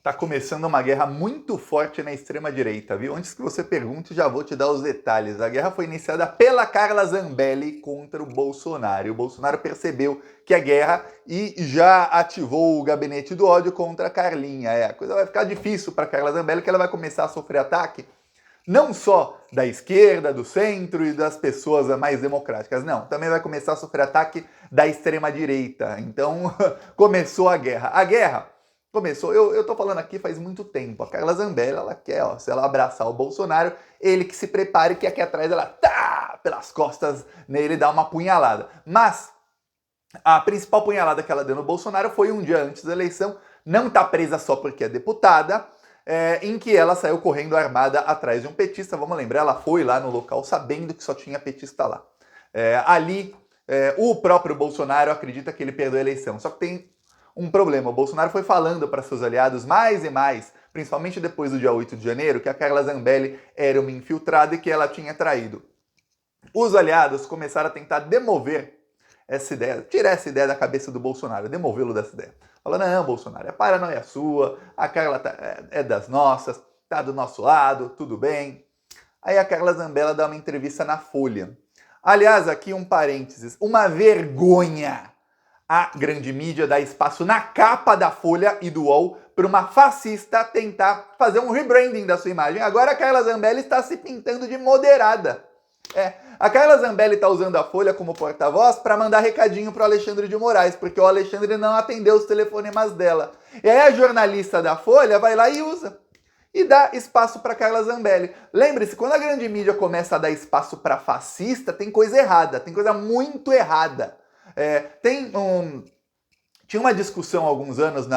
Tá começando uma guerra muito forte na extrema-direita, viu? Antes que você pergunte, já vou te dar os detalhes. A guerra foi iniciada pela Carla Zambelli contra o Bolsonaro. E o Bolsonaro percebeu que é guerra e já ativou o gabinete do ódio contra a Carlinha. A coisa vai ficar difícil para Carla Zambelli, que ela vai começar a sofrer ataque não só da esquerda, do centro e das pessoas mais democráticas, não. Também vai começar a sofrer ataque da extrema-direita. Então, começou a guerra. A guerra começou, eu tô falando aqui faz muito tempo. A Carla Zambelli, ela quer, ó, se ela abraçar o Bolsonaro, ele que se prepare que aqui atrás ela tá pelas costas nele dá uma punhalada. Mas a principal punhalada que ela deu no Bolsonaro foi um dia antes da eleição. Não tá presa só porque é deputada, em que ela saiu correndo armada atrás de um petista. Vamos lembrar, ela foi lá no local sabendo que só tinha petista lá. O próprio Bolsonaro acredita que ele perdeu a eleição. Só que tem um problema. O Bolsonaro foi falando para seus aliados mais e mais, principalmente depois do dia 8 de janeiro, que a Carla Zambelli era uma infiltrada e que ela tinha traído. Os aliados começaram a tentar demover essa ideia, tirar essa ideia da cabeça do Bolsonaro, demovê-lo dessa ideia. Falando, não, Bolsonaro, a paranoia sua, a Carla é das nossas, tá do nosso lado, tudo bem. Aí a Carla Zambelli dá uma entrevista na Folha. Aliás, aqui um parênteses, uma vergonha a grande mídia dar espaço na capa da Folha e do UOL para uma fascista tentar fazer um rebranding da sua imagem. Agora a Carla Zambelli está se pintando de moderada. A Carla Zambelli está usando a Folha como porta-voz para mandar recadinho para o Alexandre de Moraes, porque o Alexandre não atendeu os telefonemas dela. E aí a jornalista da Folha vai lá e usa. E dá espaço para Carla Zambelli. Lembre-se, quando a grande mídia começa a dar espaço para fascista, tem coisa errada, tem coisa muito errada. Tinha uma discussão há alguns anos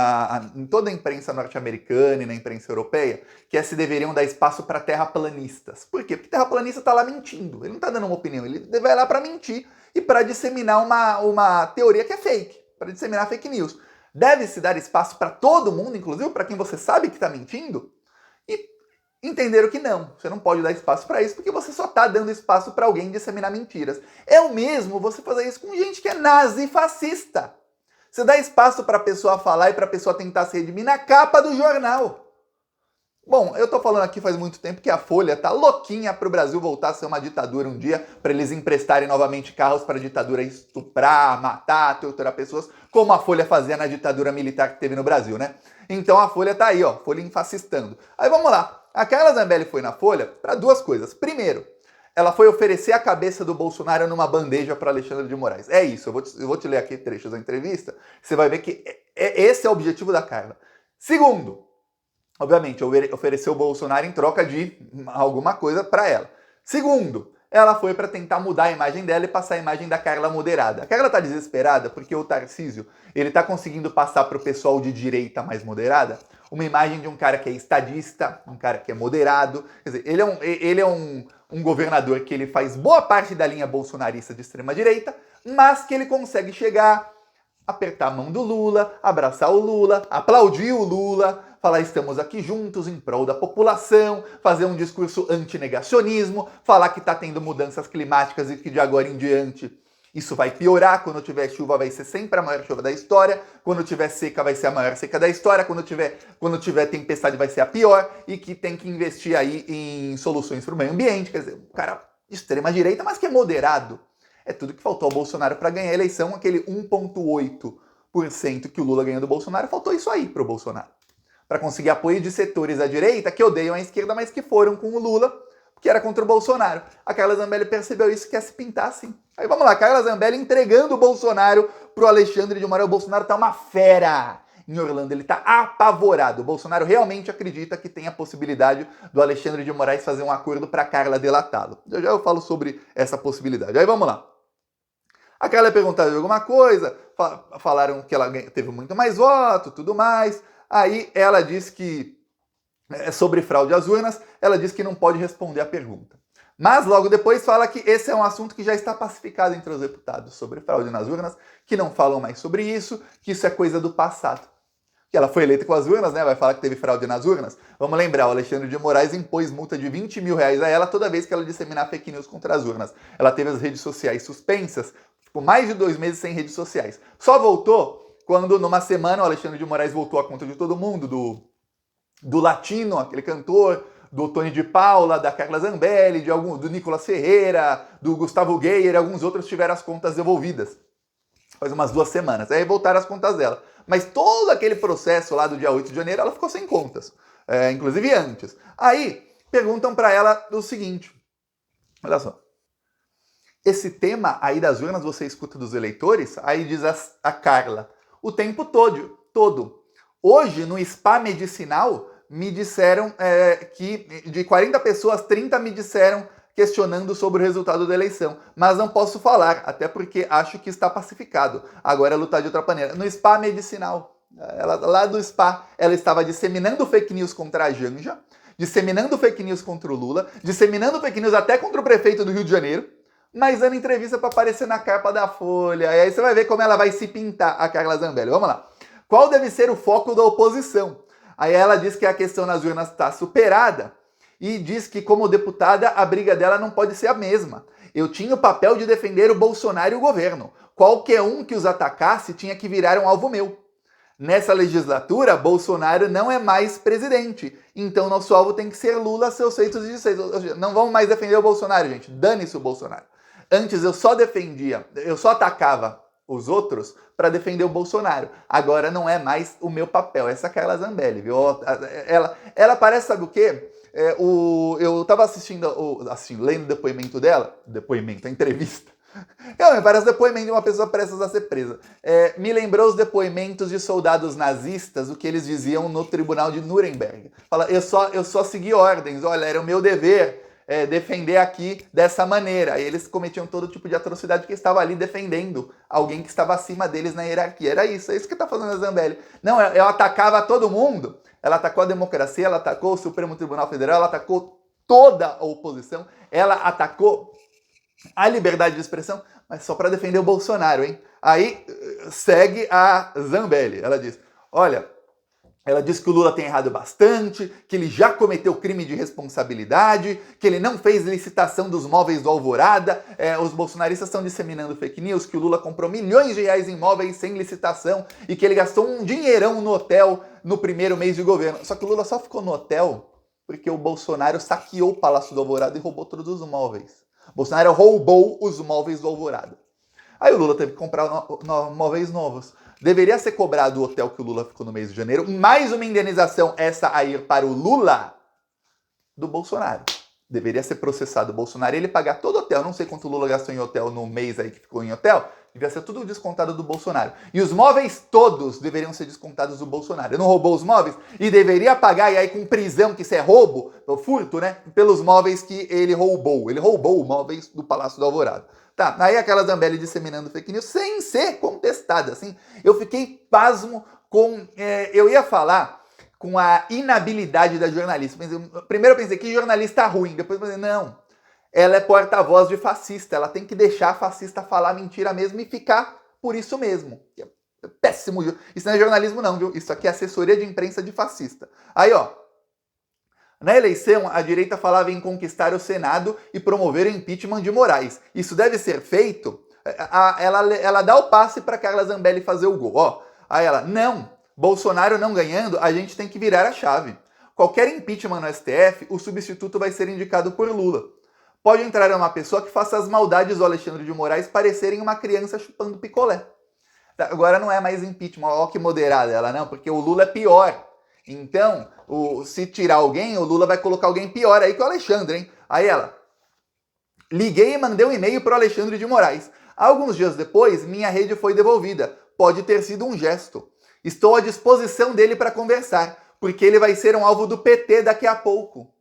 em toda a imprensa norte-americana e na imprensa europeia que se deveriam dar espaço para terraplanistas. Por quê? Porque terraplanista está lá mentindo. Ele não está dando uma opinião, ele vai lá para mentir e para disseminar uma teoria que é fake, para disseminar fake news. Deve-se dar espaço para todo mundo, inclusive para quem você sabe que está mentindo, e entenderam que não. Você não pode dar espaço para isso porque você só está dando espaço para alguém disseminar mentiras. É o mesmo você fazer isso com gente que é nazi-fascista. Você dá espaço para a pessoa falar e para a pessoa tentar se redimir na capa do jornal. Bom, eu tô falando aqui faz muito tempo que a Folha tá louquinha para o Brasil voltar a ser uma ditadura um dia, para eles emprestarem novamente carros para a ditadura estuprar, matar, torturar pessoas, como a Folha fazia na ditadura militar que teve no Brasil, né? Então a Folha tá aí, ó, Folha fascistando. Aí vamos lá, a Carla Zambelli foi na Folha para duas coisas. Primeiro, ela foi oferecer a cabeça do Bolsonaro numa bandeja para Alexandre de Moraes. É isso, eu vou te ler aqui trechos da entrevista, você vai ver que esse é o objetivo da Carla. Segundo, obviamente, ofereceu o Bolsonaro em troca de alguma coisa para ela. Segundo, ela foi para tentar mudar a imagem dela e passar a imagem da Carla moderada. A Carla tá desesperada porque o Tarcísio, ele tá conseguindo passar pro pessoal de direita mais moderada uma imagem de um cara que é estadista, um cara que é moderado. Quer dizer, ele é um governador que ele faz boa parte da linha bolsonarista de extrema direita, mas que ele consegue chegar, apertar a mão do Lula, abraçar o Lula, aplaudir o Lula, falar estamos aqui juntos em prol da população, fazer um discurso antinegacionismo, falar que está tendo mudanças climáticas e que de agora em diante isso vai piorar, quando tiver chuva vai ser sempre a maior chuva da história, quando tiver seca vai ser a maior seca da história, quando tiver tempestade vai ser a pior, e que tem que investir aí em soluções para o meio ambiente. Quer dizer, um cara de extrema direita, mas que é moderado. É tudo que faltou ao Bolsonaro para ganhar a eleição, aquele 1,8% que o Lula ganhou do Bolsonaro, faltou isso aí para o Bolsonaro. Para conseguir apoio de setores da direita que odeiam a esquerda, mas que foram com o Lula, que era contra o Bolsonaro. A Carla Zambelli percebeu isso e quer se pintar assim. Aí vamos lá, Carla Zambelli entregando o Bolsonaro pro Alexandre de Moraes. O Bolsonaro tá uma fera em Orlando, ele tá apavorado. O Bolsonaro realmente acredita que tem a possibilidade do Alexandre de Moraes fazer um acordo para Carla delatá-lo. Já eu falo sobre essa possibilidade. Aí vamos lá. A Carla é perguntada de alguma coisa, falaram que ela teve muito mais voto, tudo mais. Aí ela diz que sobre fraude às urnas, ela diz que não pode responder a pergunta. Mas logo depois fala que esse é um assunto que já está pacificado entre os deputados sobre fraude nas urnas, que não falam mais sobre isso, que isso é coisa do passado. Que ela foi eleita com as urnas, né? Vai falar que teve fraude nas urnas. Vamos lembrar, o Alexandre de Moraes impôs multa de R$20 mil a ela toda vez que ela disseminar fake news contra as urnas. Ela teve as redes sociais suspensas, ficou mais de 2 meses sem redes sociais. Só voltou quando, numa semana, o Alexandre de Moraes voltou à conta de todo mundo, do Latino, aquele cantor, do Tony de Paula, da Carla Zambelli, do Nicolas Ferreira, do Gustavo Geyer, alguns outros tiveram as contas devolvidas. Faz umas 2 semanas. Aí voltaram as contas dela. Mas todo aquele processo lá do dia 8 de janeiro, ela ficou sem contas. Inclusive antes. Aí perguntam para ela o seguinte. Olha só. Esse tema aí das urnas você escuta dos eleitores? Aí diz a Carla. O tempo todo. Hoje, no spa medicinal, me disseram que de 40 pessoas, 30 me disseram questionando sobre o resultado da eleição. Mas não posso falar, até porque acho que está pacificado. Agora é lutar de outra maneira. No spa medicinal, lá do spa, ela estava disseminando fake news contra a Janja, disseminando fake news contra o Lula, disseminando fake news até contra o prefeito do Rio de Janeiro, mas dando entrevista para aparecer na capa da Folha. E aí você vai ver como ela vai se pintar, a Carla Zambelli. Vamos lá. Qual deve ser o foco da oposição? Aí ela diz que a questão nas urnas está superada e diz que, como deputada, a briga dela não pode ser a mesma. Eu tinha o papel de defender o Bolsonaro e o governo. Qualquer um que os atacasse tinha que virar um alvo meu. Nessa legislatura, Bolsonaro não é mais presidente. Então, nosso alvo tem que ser Lula, seus feitos e desfeitos. Não vamos mais defender o Bolsonaro, gente. Dane-se o Bolsonaro. Antes eu só atacava os outros para defender o Bolsonaro. Agora não é mais o meu papel. Essa é a Carla Zambelli, viu? Ela parece, sabe o quê? Eu tava lendo o depoimento dela, a entrevista. Parece depoimento de uma pessoa prestes a ser presa. Me lembrou os depoimentos de soldados nazistas, o que eles diziam no tribunal de Nuremberg. Fala, eu só segui ordens, olha, era o meu dever defender aqui dessa maneira. E eles cometiam todo tipo de atrocidade porque estava ali defendendo alguém que estava acima deles na hierarquia. Era isso, é isso que está fazendo a Zambelli. Não, eu atacava todo mundo. Ela atacou a democracia, ela atacou o Supremo Tribunal Federal, ela atacou toda a oposição, ela atacou a liberdade de expressão, mas só para defender o Bolsonaro, hein? Aí segue a Zambelli. Ela diz, olha, ela diz que o Lula tem errado bastante, que ele já cometeu crime de responsabilidade, que ele não fez licitação dos móveis do Alvorada, os bolsonaristas estão disseminando fake news, que o Lula comprou milhões de reais em móveis sem licitação e que ele gastou um dinheirão no hotel no primeiro mês de governo. Só que o Lula só ficou no hotel porque o Bolsonaro saqueou o Palácio do Alvorada e roubou todos os móveis. O Bolsonaro roubou os móveis do Alvorada. Aí o Lula teve que comprar móveis novos. Deveria ser cobrado o hotel que o Lula ficou no mês de janeiro, mais uma indenização, essa a ir para o Lula, do Bolsonaro. Deveria ser processado o Bolsonaro e ele pagar todo o hotel. Não sei quanto o Lula gastou em hotel no mês aí que ficou em hotel. Devia ser tudo descontado do Bolsonaro. E os móveis todos deveriam ser descontados do Bolsonaro. Ele não roubou os móveis e deveria pagar, e aí com prisão, que isso é roubo, furto, né? Pelos móveis que ele roubou. Ele roubou os móveis do Palácio do Alvorada. Tá, aí aquela Zambelli disseminando fake news sem ser contestada, assim. Eu fiquei pasmo com... eu ia falar com a inabilidade da jornalista. Primeiro eu pensei, que jornalista ruim. Depois eu pensei, não. Ela é porta-voz de fascista. Ela tem que deixar a fascista falar mentira mesmo e ficar por isso mesmo. É péssimo. Isso não é jornalismo não, viu? Isso aqui é assessoria de imprensa de fascista. Aí, ó. Na eleição, a direita falava em conquistar o Senado e promover o impeachment de Moraes. Isso deve ser feito? Ela dá o passe para Carla Zambelli fazer o gol. Ó. Aí ela, não, Bolsonaro não ganhando, a gente tem que virar a chave. Qualquer impeachment no STF, o substituto vai ser indicado por Lula. Pode entrar uma pessoa que faça as maldades do Alexandre de Moraes parecerem uma criança chupando picolé. Agora não é mais impeachment, ó que moderada ela, não, porque o Lula é pior. Então, se tirar alguém, o Lula vai colocar alguém pior aí que o Alexandre, hein? Aí ela, liguei e mandei um e-mail para o Alexandre de Moraes. Alguns dias depois, minha rede foi devolvida. Pode ter sido um gesto. Estou à disposição dele para conversar, porque ele vai ser um alvo do PT daqui a pouco.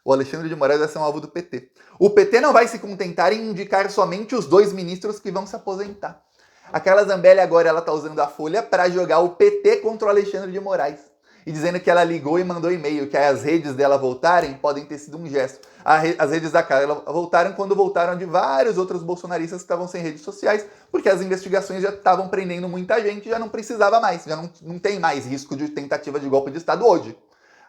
O Alexandre de Moraes vai ser um alvo do PT. O PT não vai se contentar em indicar somente os 2 ministros que vão se aposentar. A Carla Zambelli agora ela está usando a Folha para jogar o PT contra o Alexandre de Moraes. E dizendo que ela ligou e mandou e-mail, que as redes dela voltarem podem ter sido um gesto. As redes da Carla voltaram quando voltaram de vários outros bolsonaristas que estavam sem redes sociais, porque as investigações já estavam prendendo muita gente, já não precisava mais, já não tem mais risco de tentativa de golpe de Estado hoje.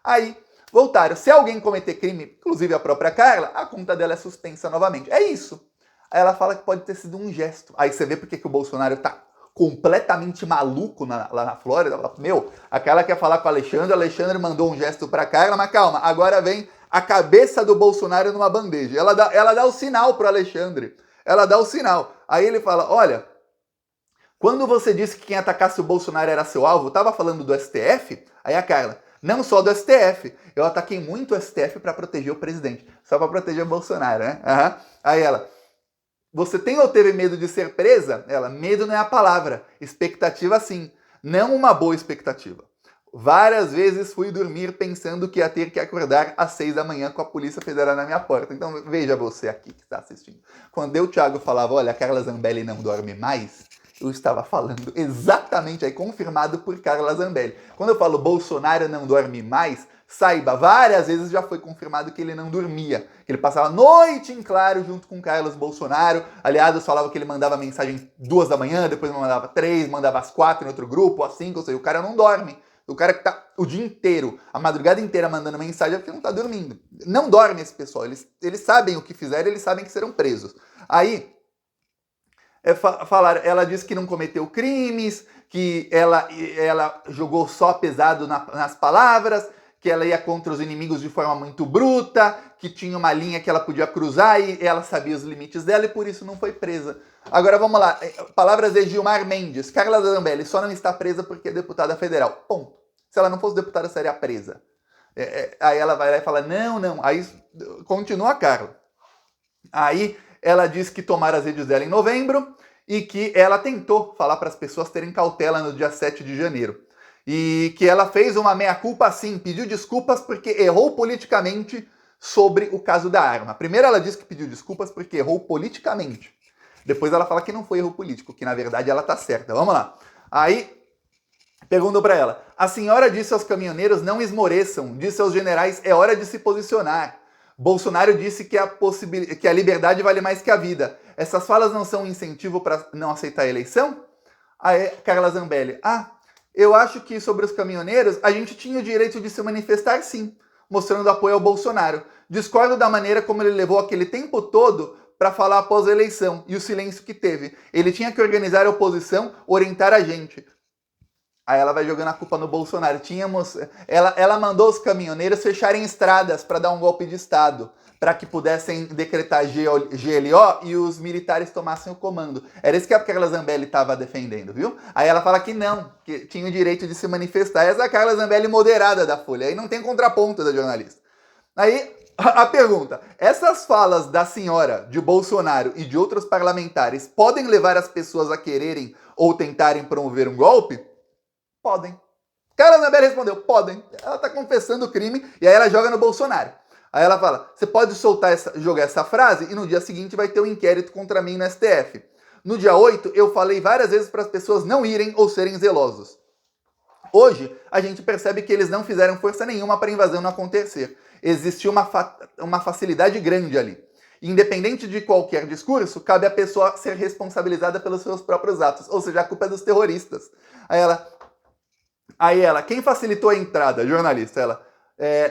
Aí voltaram. Se alguém cometer crime, inclusive a própria Carla, a conta dela é suspensa novamente. É isso. Aí ela fala que pode ter sido um gesto. Aí você vê porque que o Bolsonaro tá completamente maluco lá na Flórida. Fala, meu, aquela quer falar com o Alexandre mandou um gesto pra Carla, mas calma, agora vem a cabeça do Bolsonaro numa bandeja. Ela dá o sinal pro Alexandre. Ela dá o sinal. Aí ele fala, olha, quando você disse que quem atacasse o Bolsonaro era seu alvo, tava falando do STF? Aí a Carla, não só do STF. Eu ataquei muito o STF para proteger o presidente. Só para proteger o Bolsonaro, né? Uhum. Aí ela, você tem ou teve medo de ser presa? Ela, medo não é a palavra. Expectativa sim. Não uma boa expectativa. Várias vezes fui dormir pensando que ia ter que acordar às 6 da manhã com a Polícia Federal na minha porta. Então veja você aqui que está assistindo. Quando o Thiago falava, olha, a Carla Zambelli não dorme mais, eu estava falando exatamente aí, confirmado por Carla Zambelli. Quando eu falo Bolsonaro não dorme mais, saiba, várias vezes já foi confirmado que ele não dormia. Que ele passava a noite em claro junto com Carlos Bolsonaro. Aliados falavam que ele mandava mensagem 2 da manhã, depois mandava 3, mandava às 4 em outro grupo, às 5, ou seja, o cara não dorme. O cara que tá o dia inteiro, a madrugada inteira mandando mensagem é porque não tá dormindo. Não dorme esse pessoal, eles sabem o que fizeram, eles sabem que serão presos. Aí, ela disse que não cometeu crimes, que ela jogou só pesado nas palavras, que ela ia contra os inimigos de forma muito bruta, que tinha uma linha que ela podia cruzar e ela sabia os limites dela e por isso não foi presa. Agora vamos lá, palavras de Gilmar Mendes. Carla Zambelli só não está presa porque é deputada federal. Ponto. Se ela não fosse deputada, seria presa. Aí ela vai lá e fala, não. Aí continua a Carla. Aí ela diz que tomaram as redes dela em novembro e que ela tentou falar para as pessoas terem cautela no dia 7 de janeiro. E que ela fez uma meia-culpa sim, pediu desculpas porque errou politicamente sobre o caso da arma. Primeiro ela disse que pediu desculpas porque errou politicamente. Depois ela fala que não foi erro político, que na verdade ela tá certa. Vamos lá. Aí perguntou para ela, a senhora disse aos caminhoneiros não esmoreçam, disse aos generais é hora de se posicionar. Bolsonaro disse que a liberdade vale mais que a vida. Essas falas não são um incentivo para não aceitar a eleição? Aí Carla Zambelli, eu acho que sobre os caminhoneiros, a gente tinha o direito de se manifestar sim, mostrando apoio ao Bolsonaro. Discordo da maneira como ele levou aquele tempo todo para falar após a eleição e o silêncio que teve. Ele tinha que organizar a oposição, orientar a gente. Aí ela vai jogando a culpa no Bolsonaro. Ela mandou os caminhoneiros fecharem estradas para dar um golpe de Estado, para que pudessem decretar GLO e os militares tomassem o comando. Era isso que a Carla Zambelli estava defendendo, viu? Aí ela fala que não, que tinha o direito de se manifestar. Essa é a Carla Zambelli moderada da Folha. Aí não tem contraponto da jornalista. Aí a pergunta, essas falas da senhora, de Bolsonaro e de outros parlamentares podem levar as pessoas a quererem ou tentarem promover um golpe? Podem. Carla Zambelli respondeu, podem. Ela tá confessando o crime e aí ela joga no Bolsonaro. Aí ela fala, você pode jogar essa frase e no dia seguinte vai ter um inquérito contra mim no STF. No dia 8, eu falei várias vezes para as pessoas não irem ou serem zelosos. Hoje, a gente percebe que eles não fizeram força nenhuma para a invasão não acontecer. Existiu uma facilidade grande ali. Independente de qualquer discurso, cabe à pessoa ser responsabilizada pelos seus próprios atos. Ou seja, a culpa é dos terroristas. Aí ela, quem facilitou a entrada? Jornalista, ela,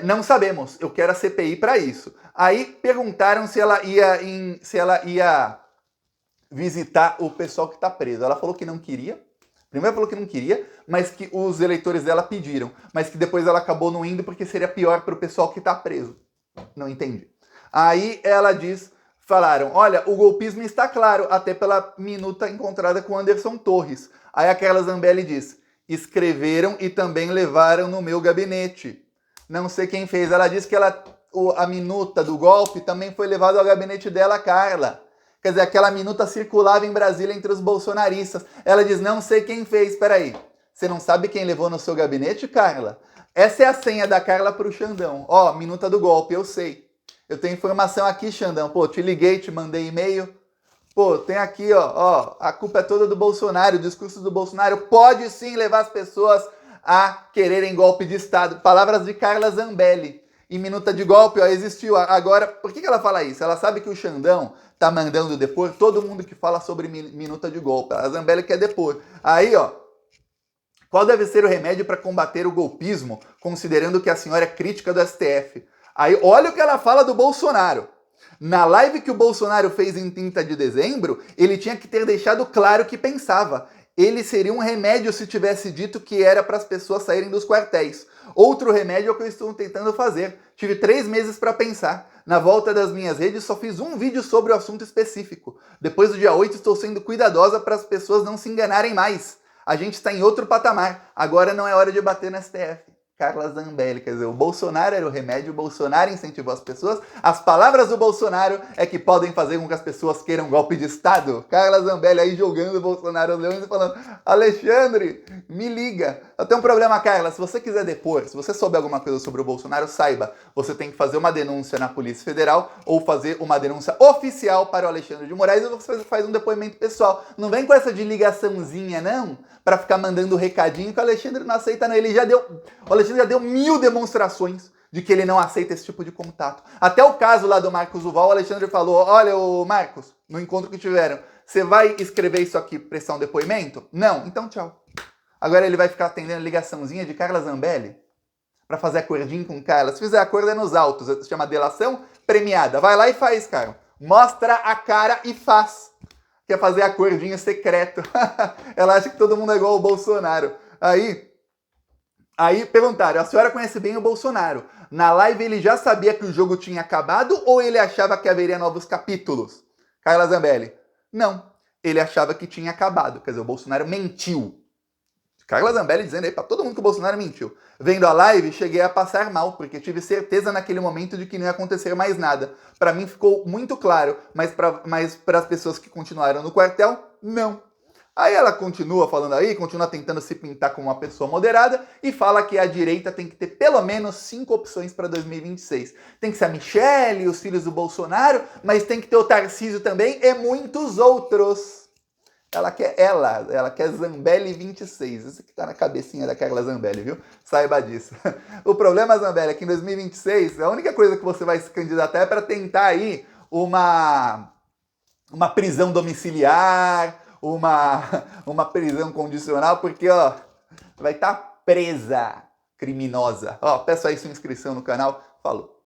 não sabemos, eu quero a CPI para isso. Aí perguntaram se ela ia visitar o pessoal que está preso. Ela falou que não queria. Primeiro falou que não queria, mas que os eleitores dela pediram. Mas que depois ela acabou não indo porque seria pior para o pessoal que está preso. Não entendi. Aí ela diz, falaram, olha, o golpismo está claro, até pela minuta encontrada com Anderson Torres. Aí a Carla Zambelli diz, escreveram e também levaram no meu gabinete. Não sei quem fez. Ela disse que a minuta do golpe também foi levada ao gabinete dela, Carla. Quer dizer, aquela minuta circulava em Brasília entre os bolsonaristas. Ela diz, não sei quem fez. Espera aí, você não sabe quem levou no seu gabinete, Carla? Essa é a senha da Carla pro Xandão. Ó, minuta do golpe, eu sei. Eu tenho informação aqui, Xandão. Pô, te liguei, te mandei e-mail. Pô, tem aqui, ó, a culpa é toda do Bolsonaro, o discurso do Bolsonaro pode sim levar as pessoas a quererem golpe de Estado. Palavras de Carla Zambelli. E minuta de golpe, ó, existiu. Agora, por que ela fala isso? Ela sabe que o Xandão tá mandando depor todo mundo que fala sobre minuta de golpe. A Zambelli quer depor. Aí, ó, qual deve ser o remédio para combater o golpismo, considerando que a senhora é crítica do STF? Aí, olha o que ela fala do Bolsonaro. Na live que o Bolsonaro fez em 30 de dezembro, ele tinha que ter deixado claro o que pensava. ele seria um remédio se tivesse dito que era para as pessoas saírem dos quartéis. Outro remédio é o que eu estou tentando fazer. Tive 3 meses para pensar. Na volta das minhas redes, só fiz um vídeo sobre o assunto específico. Depois do dia 8, estou sendo cuidadosa para as pessoas não se enganarem mais. A gente está em outro patamar. Agora não é hora de bater no STF. Carla Zambelli, quer dizer, o Bolsonaro era o remédio, o Bolsonaro incentivou as pessoas, as palavras do Bolsonaro é que podem fazer com que as pessoas queiram golpe de Estado. Carla Zambelli aí jogando o Bolsonaro aos leões e falando, Alexandre, me liga. Eu tenho um problema, Carla, se você quiser depor, se você souber alguma coisa sobre o Bolsonaro, saiba, você tem que fazer uma denúncia na Polícia Federal ou fazer uma denúncia oficial para o Alexandre de Moraes e você faz um depoimento pessoal. Não vem com essa de ligaçãozinha, não, para ficar mandando recadinho que o Alexandre não aceita, não. O Alexandre já deu 1000 demonstrações de que ele não aceita esse tipo de contato. Até o caso lá do Marcos Duval, o Alexandre falou, olha, ô Marcos, no encontro que tiveram, você vai escrever isso aqui, prestar um depoimento? Não? Então tchau. Agora ele vai ficar atendendo ligaçãozinha de Carla Zambelli para fazer acordinho com Carla. Se fizer acordo é nos autos, se chama delação premiada. Vai lá e faz, cara. Mostra a cara e faz. Quer fazer acordinho secreto. Ela acha que todo mundo é igual ao Bolsonaro. Aí perguntaram, a senhora conhece bem o Bolsonaro. Na live ele já sabia que o jogo tinha acabado ou ele achava que haveria novos capítulos? Carla Zambelli, não. Ele achava que tinha acabado. Quer dizer, o Bolsonaro mentiu. Carla Zambelli dizendo aí pra todo mundo que o Bolsonaro mentiu. Vendo a live, cheguei a passar mal, porque tive certeza naquele momento de que não ia acontecer mais nada. Pra mim ficou muito claro, mas para as pessoas que continuaram no quartel, não. Aí ela continua falando aí, continua tentando se pintar como uma pessoa moderada e fala que a direita tem que ter pelo menos 5 opções para 2026. Tem que ser a Michelle, os filhos do Bolsonaro, mas tem que ter o Tarcísio também e muitos outros. Ela quer Zambelli 26. Isso que tá na cabecinha da Carla Zambelli, viu? Saiba disso. O problema, Zambelli, é que em 2026, a única coisa que você vai se candidatar é para tentar aí uma prisão domiciliar, uma prisão condicional, porque, ó, vai estar presa, criminosa. Ó, peço aí sua inscrição no canal. Falou.